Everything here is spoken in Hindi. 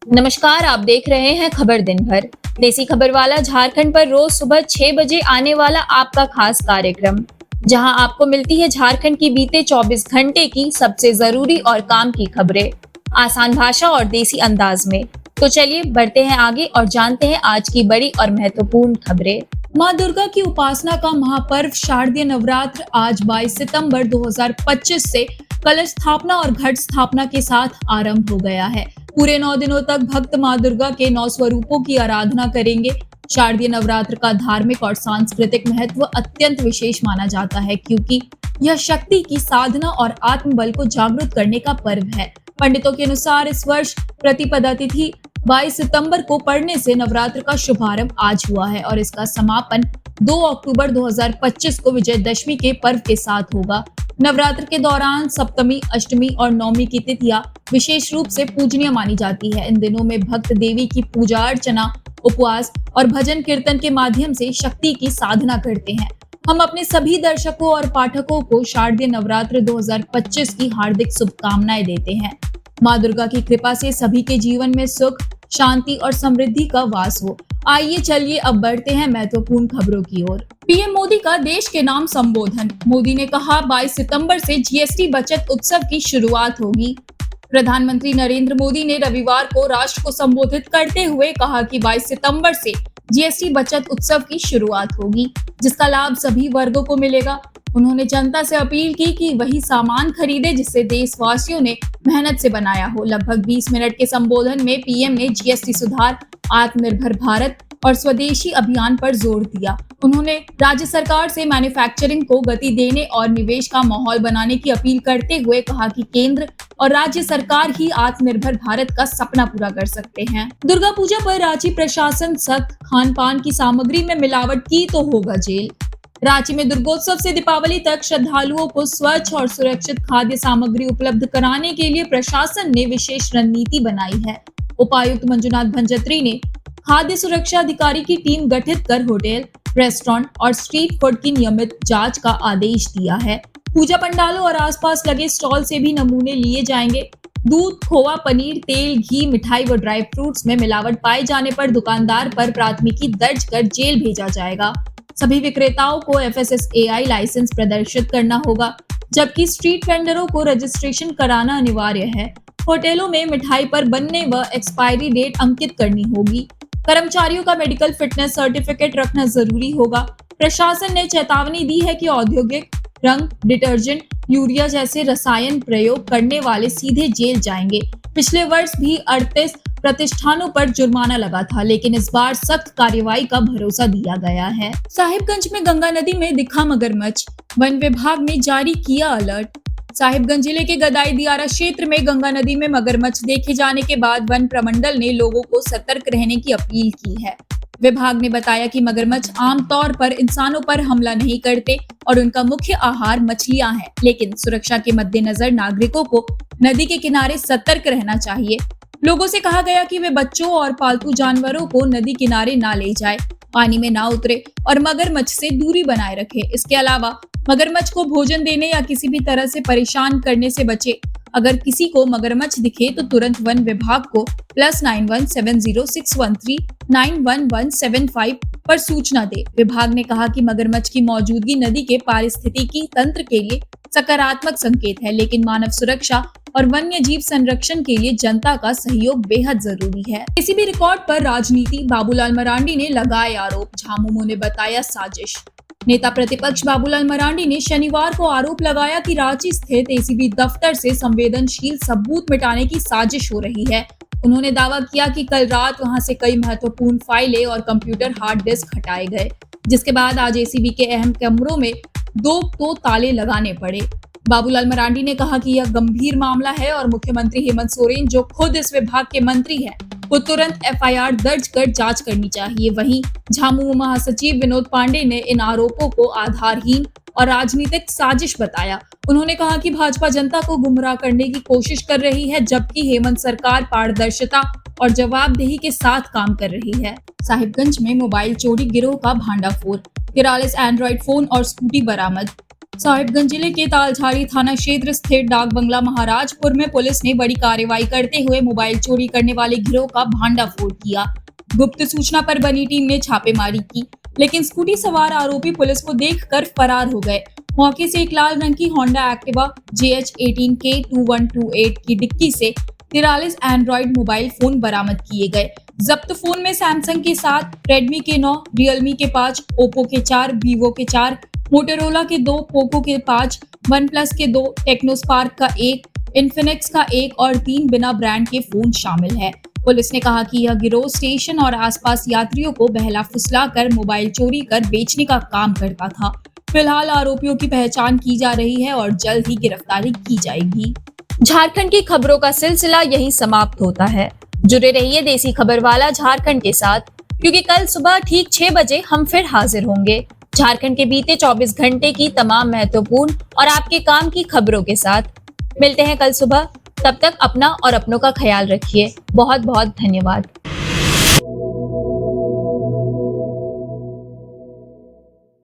नमस्कार, आप देख रहे हैं खबर दिन भर। देसी खबर वाला झारखंड पर रोज सुबह 6 बजे आने वाला आपका खास कार्यक्रम, जहां आपको मिलती है झारखंड की बीते 24 घंटे की सबसे जरूरी और काम की खबरें, आसान भाषा और देसी अंदाज में। तो चलिए बढ़ते हैं आगे और जानते हैं आज की बड़ी और महत्वपूर्ण खबरें। मां दुर्गा की उपासना का महापर्व शारदीय नवरात्र आज 22 सितंबर 2025 से कलश स्थापना और घट स्थापना के साथ आरंभ हो गया है। पूरे 9 दिनों तक भक्त मां दुर्गा के 9 स्वरूपों की आराधना करेंगे। शारदीय नवरात्र का धार्मिक और सांस्कृतिक महत्व अत्यंत विशेष माना जाता है, क्योंकि यह शक्ति की साधना और आत्मबल को जागृत करने का पर्व है। पंडितों के अनुसार इस वर्ष प्रतिपदा तिथि 22 सितंबर को पड़ने से नवरात्र का शुभारंभ आज हुआ है और इसका समापन 2 अक्टूबर 2025 को विजयदशमी के पर्व के साथ होगा। नवरात्र के दौरान सप्तमी, अष्टमी और नवमी की तिथियां विशेष रूप से पूजनीय मानी जाती है। इन दिनों में भक्त देवी की पूजा अर्चना, उपवास और भजन कीर्तन के माध्यम से शक्ति की साधना करते हैं। हम अपने सभी दर्शकों और पाठकों को शारदीय नवरात्र 2025 की हार्दिक शुभकामनाएं देते हैं। मां दुर्गा की कृपा से सभी के जीवन में सुख, शांति और समृद्धि का वास हो। आइए चलिए अब बढ़ते हैं महत्वपूर्ण खबरों की ओर। पीएम मोदी का देश के नाम संबोधन। मोदी ने कहा 22 सितंबर से जीएसटी बचत उत्सव की शुरुआत होगी। प्रधानमंत्री नरेंद्र मोदी ने रविवार को राष्ट्र को संबोधित करते हुए कहा कि 22 सितंबर से जीएसटी बचत उत्सव की शुरुआत होगी, जिसका लाभ सभी वर्गों को मिलेगा। उन्होंने जनता से अपील की कि वही सामान खरीदे जिसे देशवासियों ने मेहनत से बनाया हो। लगभग 20 मिनट के संबोधन में पीएम ने जीएसटी सुधार, आत्मनिर्भर भारत और स्वदेशी अभियान पर जोर दिया। उन्होंने राज्य सरकार से मैन्युफैक्चरिंग को गति देने और निवेश का माहौल बनाने की अपील करते हुए कहा कि केंद्र और राज्य सरकार ही आत्मनिर्भर भारत का सपना पूरा कर सकते हैं। दुर्गा पूजा पर रांची प्रशासन सख्त, खान पान की सामग्री में मिलावट की तो होगा जेल। रांची में दुर्गोत्सव से दीपावली तक श्रद्धालुओं को स्वच्छ और सुरक्षित खाद्य सामग्री उपलब्ध कराने के लिए प्रशासन ने विशेष रणनीति बनाई है। उपायुक्त मंजुनाथ भंजत्री ने खाद्य सुरक्षा अधिकारी की टीम गठित कर होटल, रेस्टोरेंट और स्ट्रीट फूड की नियमित जांच का आदेश दिया है। पूजा पंडालों और आसपास लगे स्टॉल से भी नमूने लिए जाएंगे। दूध, खोवा, पनीर, तेल, घी, मिठाई व ड्राई फ्रूट्स में मिलावट पाए जाने पर दुकानदार पर प्राथमिकी दर्ज कर जेल भेजा जाएगा। सभी विक्रेताओं को FSSAI लाइसेंस प्रदर्शित करना होगा, जबकि स्ट्रीट वेंडरों को रजिस्ट्रेशन कराना अनिवार्य है। होटलों में मिठाई पर बनने व एक्सपायरी डेट अंकित करनी होगी। कर्मचारियों का मेडिकल फिटनेस सर्टिफिकेट रखना जरूरी होगा। प्रशासन ने चेतावनी दी है कि औद्योगिक रंग, डिटर्जेंट, यूरिया जैसे रसायन प्रयोग करने वाले सीधे जेल जाएंगे। पिछले वर्ष भी 38 प्रतिष्ठानों पर जुर्माना लगा था, लेकिन इस बार सख्त कार्रवाई का भरोसा दिया गया है। साहिबगंज में गंगा नदी में दिखा मगरमच्छ, वन विभाग ने जारी किया अलर्ट। साहिबगंज जिले के गदाई दियारा क्षेत्र में गंगा नदी में मगरमच्छ देखे जाने के बाद वन प्रमंडल ने लोगों को सतर्क रहने की अपील की है। विभाग ने बताया कि मगरमच्छ आमतौर पर इंसानों पर हमला नहीं करते और उनका मुख्य आहार मछलियां हैं, लेकिन सुरक्षा के मद्देनजर नागरिकों को नदी के किनारे सतर्क रहना चाहिए। लोगों से कहा गया कि वे बच्चों और पालतू जानवरों को नदी किनारे ना ले जाए, पानी में ना उतरे और मगरमच्छ से दूरी बनाए रखें। इसके अलावा मगरमच्छ को भोजन देने या किसी भी तरह से परेशान करने से बचे। अगर किसी को मगरमच्छ दिखे तो तुरंत वन विभाग को +91 70 91175 पर सूचना दे। विभाग ने कहा कि मगरमच्छ की मौजूदगी नदी के पारिस्थितिकी तंत्र के लिए सकारात्मक संकेत है, लेकिन मानव सुरक्षा और वन्य जीव संरक्षण के लिए जनता का सहयोग बेहद जरूरी है। किसी भी रिकॉर्ड पर राजनीति, बाबूलाल मरांडी ने लगाए आरोप, झामुमो ने बताया साजिश। नेता प्रतिपक्ष बाबूलाल मरांडी ने शनिवार को आरोप लगाया कि रांची स्थित ACB दफ्तर से संवेदनशील सबूत मिटाने की साजिश हो रही है। उन्होंने दावा किया कि कल रात वहां से कई महत्वपूर्ण फाइलें और कंप्यूटर हार्ड डिस्क हटाए गए, जिसके बाद आज ACB के अहम कमरों में दो ताले लगाने पड़े। बाबूलाल मरांडी ने कहा कि यह गंभीर मामला है और मुख्यमंत्री हेमंत सोरेन, जो खुद इस विभाग के मंत्री हैं, को तुरंत FIR दर्ज कर जांच करनी चाहिए। वहीं झामुमो महासचिव विनोद पांडे ने इन आरोपों को आधारहीन और राजनीतिक साजिश बताया। उन्होंने कहा कि भाजपा जनता को गुमराह करने की कोशिश कर रही है, जबकि हेमंत सरकार पारदर्शिता और जवाबदेही के साथ काम कर रही है। साहिबगंज में मोबाइल चोरी गिरोह का भांडाफोड़, 43 एंड्रॉइड फोन और स्कूटी बरामद। साहिबगंज जिले के तालझारी थाना क्षेत्र स्थित डाक बंगला महाराजपुर में पुलिस ने बड़ी कार्रवाई करते हुए मोबाइल चोरी करने वाले गिरोह का भांडाफोड़ किया। गुप्त सूचना पर बनी टीम ने छापेमारी की, लेकिन स्कूटी सवार आरोपी पुलिस को देखकर फरार हो गए। मौके से एक लाल रंग की होंडा एक्टिवा JH18K2128 की डिक्की से 43 एंड्रॉइड मोबाइल फोन बरामद किए गए। जब्त फोन में सैमसंग के 7, रेडमी के 9, रियलमी के 5, ओप्पो के 4, वीवो के 4, मोटोरोला के 2, पोको के 5, वन प्लस के 2, टेक्नोस्पार्क का 1, इन्फिनिक्स का 1 और 3 बिना ब्रांड के फोन शामिल है। पुलिस ने कहा कि यह गिरोह स्टेशन और आसपास यात्रियों को बहला फुसलाकर मोबाइल चोरी कर बेचने का काम करता था। फिलहाल आरोपियों की पहचान की जा रही है और जल्द ही गिरफ्तारी की जाएगी। झारखंड की खबरों का सिलसिला यहीं समाप्त होता है। जुड़े रहिए देसी खबर वाला झारखंड के साथ, क्योंकि कल सुबह ठीक 6 बजे हम फिर हाजिर होंगे झारखंड के बीते 24 घंटे की तमाम महत्वपूर्ण और आपके काम की खबरों के साथ। मिलते हैं कल सुबह, तब तक अपना और अपनों का ख्याल रखिए। बहुत बहुत धन्यवाद।